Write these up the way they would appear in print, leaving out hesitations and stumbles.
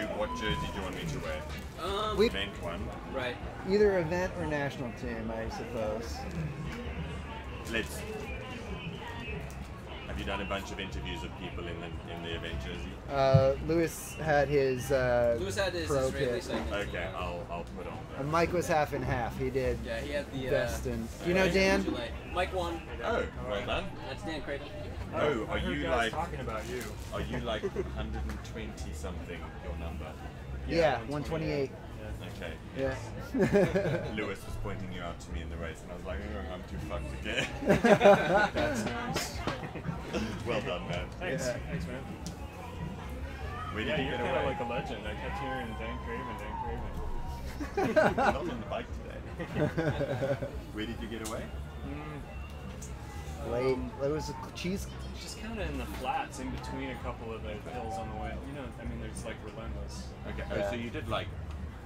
What jersey do you want me to wear? Event one. Right. Either event or national team, I suppose. Let's. Have you done a bunch of interviews with people in the event jersey? Lewis had his pro Israeli kit. segment. Okay, I'll put on. And Mike was half and half. He did Yeah, he had the best. And you know Dan? Mike won. Oh, well done. That's Dan Craven. Oh, are you like talking about you? Are you like 120 something? Your number? Yeah, 128. Okay. Yeah. Lewis was pointing you out to me in the race, and I was like, oh, I'm too fucked again. That's nice. Well done, man. Thanks. Yeah. Thanks, man. Where did Yeah, you you're get kind away? of like a legend. I kept hearing Dan Craven. Not on the bike today. Where did you get away? Late. It was a cheese. Just kind of in the flats, in between a couple of the hills on the way. You know, I mean, there's like relentless. Okay. Yeah. Oh, so you did like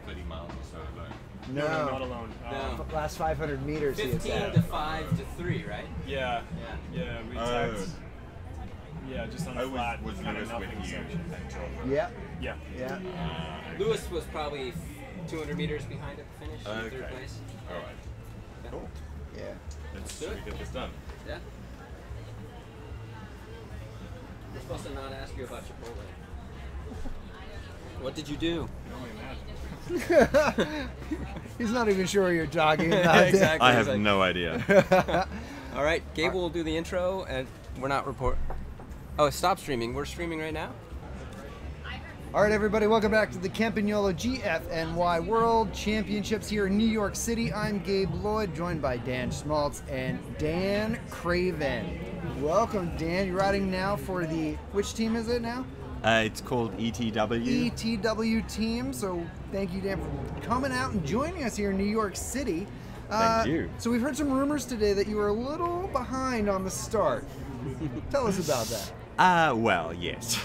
30 miles or so alone. No, not alone. No. Last 500 meters he had 15 said. to 5 to 3, right? Yeah. Yeah. Yeah, we Oh. tagged. Yeah, just on a flat, was kind of Lewis with nothing you section. until? Yeah. Yeah. Yeah. Lewis was probably 200 meters behind at the finish, in Okay. third place. All right. Cool. Yeah. Let's do it. get this done. Yeah. We're supposed to not ask you about Chipotle. What did you do? You can only imagine. He's not even sure what you're talking about. Exactly. I have no idea. All right, Gabe will do the intro, and we're not Oh, stop streaming. We're streaming right now. All right, everybody, welcome back to the Campagnolo GFNY World Championships here in New York City. I'm Gabe Lloyd, joined by Dan Schmaltz and Dan Craven. Welcome, Dan. You're riding now for the, which team is it now? It's called ETW. ETW team. So thank you, Dan, for coming out and joining us here in New York City. Thank you. So we've heard some rumors today that you were a little behind on the start. Tell us about that. Well, yes.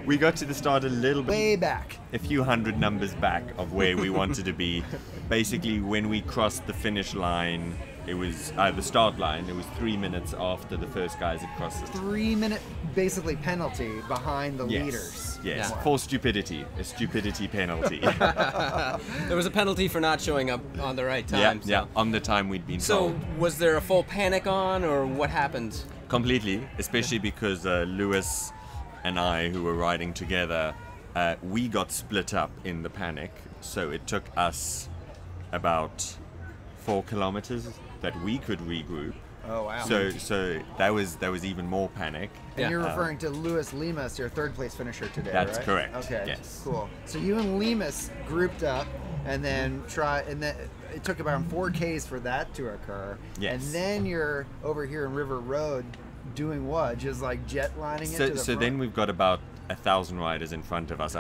We got to the start a little bit. Way back. A few hundred numbers back of where we wanted to be. Basically, when we crossed the finish line, it was the start line. It was 3 minutes after the first guys had crossed it. 3 minute, basically, penalty behind the leaders. Yes, Yeah. for stupidity. A stupidity penalty. There was a penalty for not showing up on the right Yeah, time. yeah, on the time we'd been So told. was there a full panic on, or what happened? Completely, especially because Lewis and I, who were riding together, we got split up in the panic. So it took us about 4 kilometers that we could regroup. Oh, wow. So that was even more panic. And you're referring to Luis Lemus, your third place finisher today, That's right? correct, Okay, yes. cool. So you and Lemus grouped up, and then it took about 4 Ks for that to occur. Yes. And then you're over here in River Road doing what? Just like jet lining it to the So front? then we've got about 1,000 riders in front of us.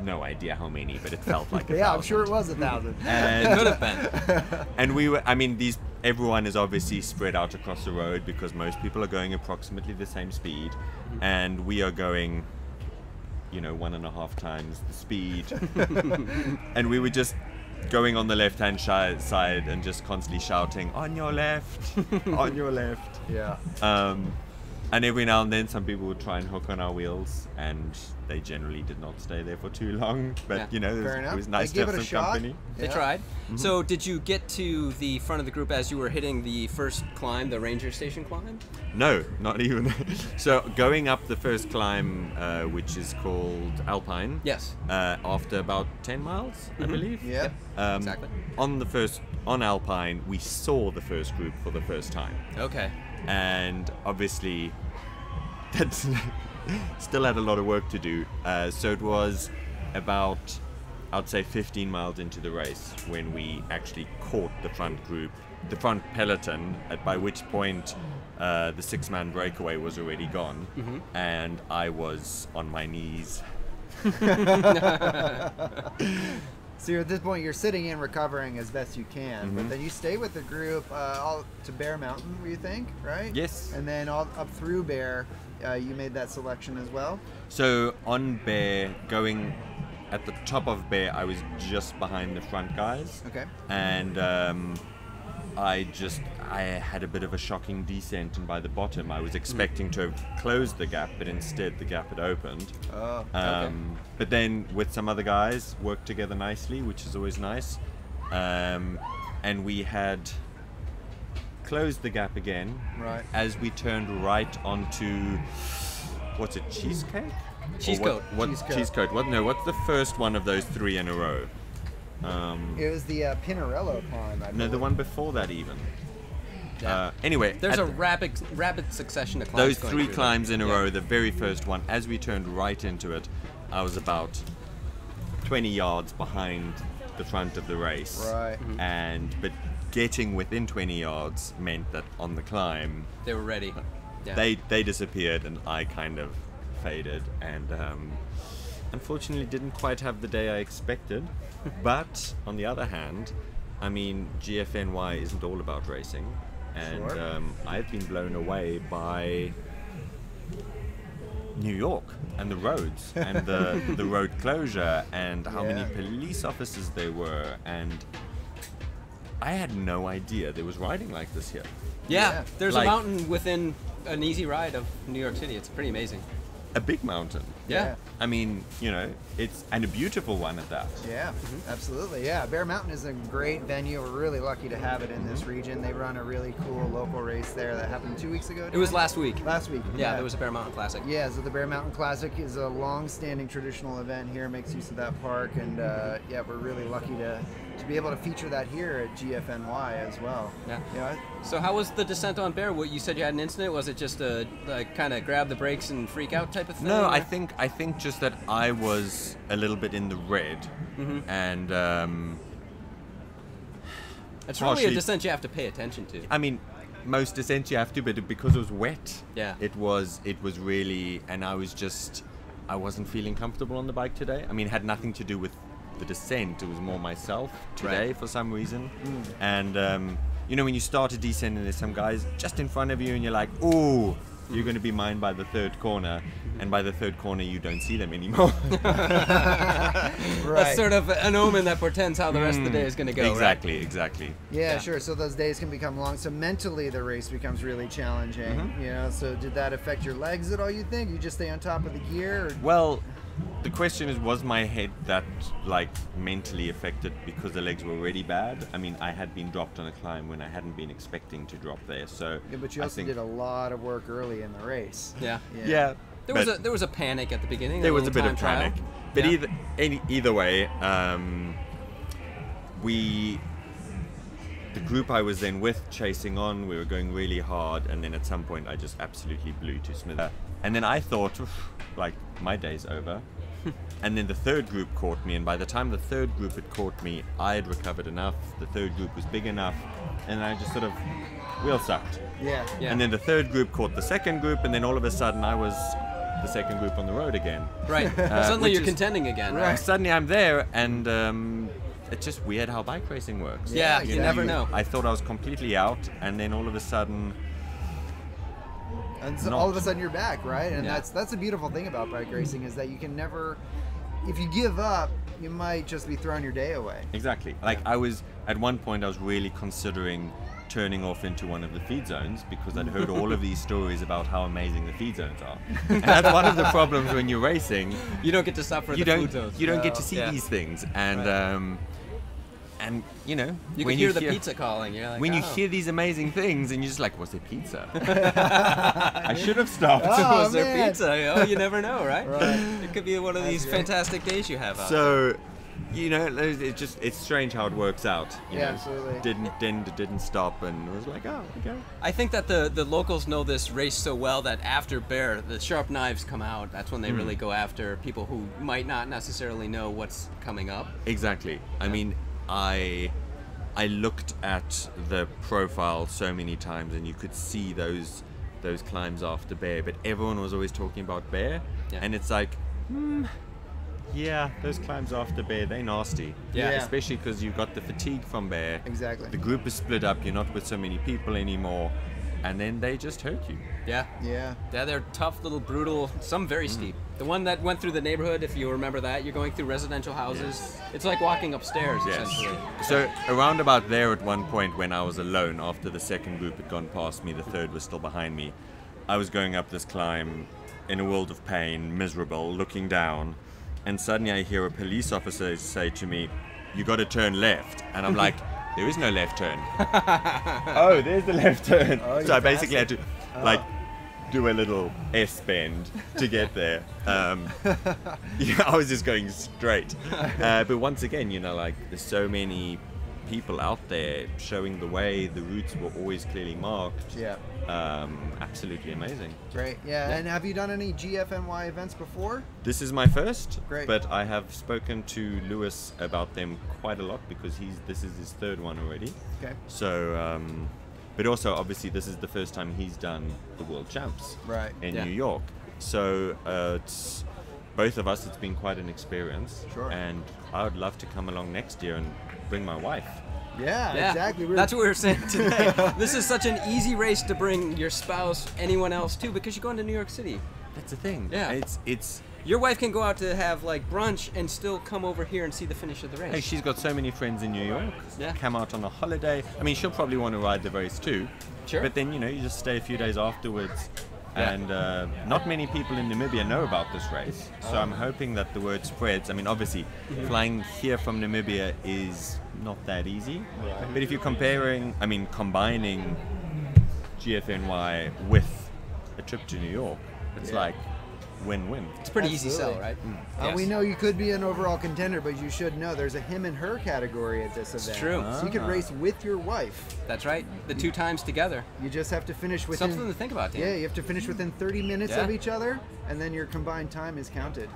No idea how many, but it felt like 1,000. Yeah, I'm sure it was 1,000. And, Could have been. and we were, everyone is obviously spread out across the road because most people are going approximately the same speed, and we are going, 1.5 times the speed. And we were just going on the left-hand side and just constantly shouting, on your left, on your left. Yeah. And every now and then some people would try and hook on our wheels, and they generally did not stay there for too long. But Yeah. Fair it was enough. nice They to gave have it a some shot. company. They Yeah. tried. So did you get to the front of the group as you were hitting the first climb, the ranger station climb? No, not even. So going up the first climb, which is called Alpine. Yes. After about 10 miles, I believe. Yeah. Exactly. On Alpine, we saw the first group for the first time, Okay. and obviously, that's still had a lot of work to do. So it was about, I'd say, 15 miles into the race when we actually caught the front group, the front peloton, by which point the 6-man breakaway was already gone, and I was on my knees. So at this point, you're sitting in recovering as best you can, but then you stay with the group all to Bear Mountain, you think, right? Yes. And then all up through Bear, you made that selection as well? So on Bear, going at the top of Bear, I was just behind the front guys. Okay. And I had a bit of a shocking descent, and by the bottom I was expecting to have closed the gap, but instead the gap had opened. Oh, okay. But then with some other guys worked together nicely, which is always nice. And we had closed the gap again Right. as we turned right onto, what's it, Cheesecake? Cheesecoat. Cheesecoat. What's the first one of those 3 in a row? It was the Pinarello climb. I No, believe. the one before that even. Yeah. Anyway, There's at a the- rapid succession of climbs those going 3 through climbs there. in a Yeah. row, the very first one, as we turned right into it, I was about 20 yards behind the front of the race. Right. But getting within 20 yards meant that on the climb, They were ready. Yeah. they disappeared and I kind of faded, and unfortunately didn't quite have the day I expected. But on the other hand, I mean, GFNY isn't all about racing, and Sure. I've been blown away by New York and the roads and the road closure and how many Yeah. police officers there were, and I had no idea there was riding like this here. Yeah, Yeah. there's Like- a mountain within an easy ride of New York City. It's pretty amazing. A big mountain. Yeah. I mean, you know, it's and a beautiful one at that. Yeah, absolutely. Yeah, Bear Mountain is a great venue. We're really lucky to have it in this Mm-hmm. region. They run a really cool local race there that happened 2 weeks ago. It was Dan? last week. Last week. Yeah, there was a Bear Mountain Classic. Yeah, so the Bear Mountain Classic is a long-standing traditional event here. Makes use of that park, and yeah, we're really lucky to be able to feature that here at GFNY as well. Yeah. Yeah. So how was the descent on Bear? What you said you had an incident? Was it just a like kind of grab the brakes and freak out type of thing? No, or- I think just that I was a little bit in the red, and it's really a partially- descent you have to pay attention to. I mean, most descents you have to, but because it was wet, Yeah. it was really, and I wasn't feeling comfortable on the bike today. I mean, it had nothing to do with the descent. It was more myself today Right. for some reason, and you know, when you start a descent and there's some guys just in front of you, and you're like, ooh. You're going to be mined by the 3rd corner, and by the 3rd corner you don't see them anymore. Right. That's sort of an omen that portends how the rest of the day is going to go. Exactly, exactly. Yeah, Yeah. sure. So those days can become long. So mentally, the race becomes really challenging. You know. So did that affect your legs at all? You think you just stay on top of the gear? Or... Well, the question is, was my head that like mentally affected because the legs were already bad? I mean, I had been dropped on a climb when I hadn't been expecting to drop there, so Yeah, but you I also think, did a lot of work early in the race. Yeah. yeah. There was a panic at the beginning. There was a little bit of time panic, trial. but Yeah. either way, the group I was then with chasing on, we were going really hard, and then at some point I just absolutely blew to Smith. And then I thought, "Oof, like, my day's over. And then the 3rd group caught me, and by the time the 3rd group had caught me, I had recovered enough, the 3rd group was big enough, and I just sort of wheel sucked. Yeah. Yeah. And then the 3rd group caught the 2nd group, and then all of a sudden I was the 2nd group on the road again. Right. Suddenly which you're is- contending again. Right. Suddenly I'm there, and it's just weird how bike racing works. Yeah, Yeah, you never know. I thought I was completely out, and then all of a sudden, And so Not. all of a sudden you're back, right? And Yeah. that's a beautiful thing about bike racing is that you can never, if you give up, you might just be throwing your day away. exactly. Like I was at one point, I was really considering turning off into one of the feed zones because I'd heard all of these stories about how amazing the feed zones are. And that's one of the problems when you're racing. You don't get to suffer You the don't food zones. you don't get to see Yeah. these things, and and you know You when can hear the pizza calling. You're like, when you oh. hear these amazing things and you're just like, was there pizza? I should have stopped. Oh, was there man. pizza? Oh, you never know, right? Right. It could be one of these That's right. fantastic days you have out. So, you know, it's strange how it works out. You Yeah, know, absolutely. Didn't stop, and it was like, oh, okay. I think that the locals know this race so well that after Bear, the sharp knives come out. That's when they really go after people who might not necessarily know what's coming up. Exactly. I mean, I looked at the profile so many times, and you could see those climbs after Bear, but everyone was always talking about Bear, Yeah. and it's like, yeah, those climbs after Bear, they're nasty. Yeah. Yeah. Especially because you've got the fatigue from Bear. Exactly. The group is split up. You're not with so many people anymore, and then they just hurt you. Yeah. Yeah. Yeah, they're tough, little brutal, some very steep. The one that went through the neighborhood, if you remember that, you're going through residential houses. It's like walking upstairs, essentially. So around about there at one point when I was alone, after the second group had gone past me, the third was still behind me, I was going up this climb in a world of pain, miserable, looking down, and suddenly I hear a police officer say to me, "You got to turn left." And I'm like, there is no left turn. Oh, there's the left turn. Oh, so I basically had to like do a little S bend to get there. Yeah, I was just going straight. But once again, you know, like there's so many people out there showing the way. The routes were always clearly marked. Yeah. Absolutely amazing. Great. Yeah. And have you done any GFNY events before? This is my first, Great. but I have spoken to Lewis about them quite a lot because this is his third one already. Okay. So, but also obviously this is the first time he's done the World Champs Right. in Yeah. New York. So it's both of us. It's been quite an experience. Sure. And I would love to come along next year and bring my wife. Yeah, Yeah, exactly. that's what we were saying today. This is such an easy race to bring your spouse, anyone else too, because you're going to New York City. That's the thing. Yeah. It's. Your wife can go out to have like brunch and still come over here and see the finish of the race. Hey, she's got so many friends in New York. Yeah. Come out on a holiday. I mean, she'll probably want to ride the race too. Sure. But then, you know, you just stay a few days afterwards. Yeah. And not many people in Namibia know about this race. So I'm hoping that the word spreads. I mean, obviously, flying here from Namibia is not that easy. But if you're combining GFNY with a trip to New York, it's like win-win. It's a pretty easy sell, Absolutely. right? We Yes. know you could be an overall contender, but you should know there's a him and her category at this event. true. So you could race with your wife. That's right. The two times together. You just have to finish within. Something to think about, Dan. Yeah, you have to finish within 30 minutes Yeah. of each other, and then your combined time is counted.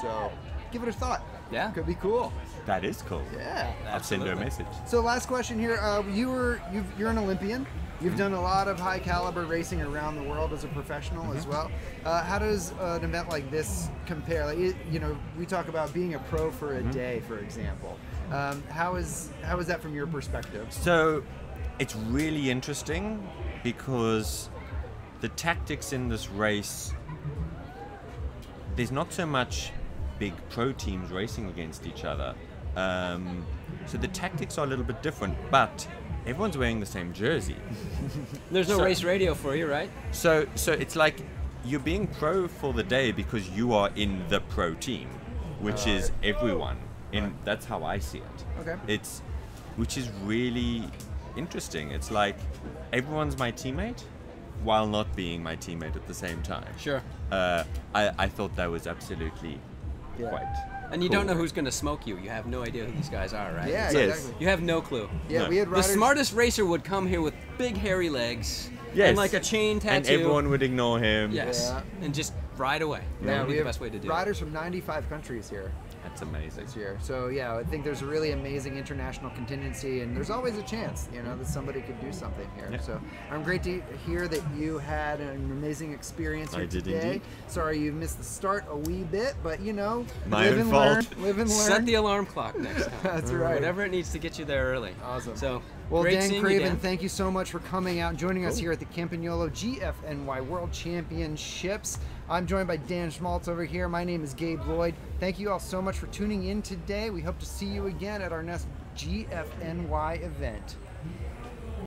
So give it a thought. Yeah. Could be cool. That is cool. Yeah. I'll send her a Absolutely. message. So last question here. You're an Olympian. You've done a lot of high caliber racing around the world as a professional as well. How does an event like this compare? Like, you know, we talk about being a pro for a day, for example. How is that from your perspective? So it's really interesting because the tactics in this race, there's not so much big pro teams racing against each other. So the tactics are a little bit different, but everyone's wearing the same jersey. There's no So- race radio for you, right? So it's like you're being pro for the day because you are in the pro team, which is everyone. That's how I see it. Okay. Which is really interesting. It's like everyone's my teammate while not being my teammate at the same time. Sure. I thought that was absolutely Yeah. quite. And you cool. don't know who's going to smoke you. You have no idea who these guys are, right? Yeah, Yes. exactly. You have no clue. Yeah, No. we had The riders. smartest racer would come here with big hairy legs Yes. and like a chain tattoo. And everyone would ignore him. Yes. Yeah. And just ride away. That Yeah, would be we the have best way to do it. riders from 95 countries here That's amazing. this year. So yeah, I think there's a really amazing international contingency, and there's always a chance, you know, that somebody could do something here. Yeah. So I'm great to hear that you had an amazing experience here I did today. indeed. Sorry you missed the start a wee bit, but you know, My live own and fault. learn. Live and learn. Set the alarm clock next time. That's right. Whatever it needs to get you there early. Awesome. So, Well, great Dan seeing Craven, you, Dan. thank you so much for coming out and joining us here at the Campagnolo GFNY World Championships. I'm joined by Dan Schmaltz over here. My name is Gabe Lloyd. Thank you all so much for tuning in today. We hope to see you again at our next GFNY event.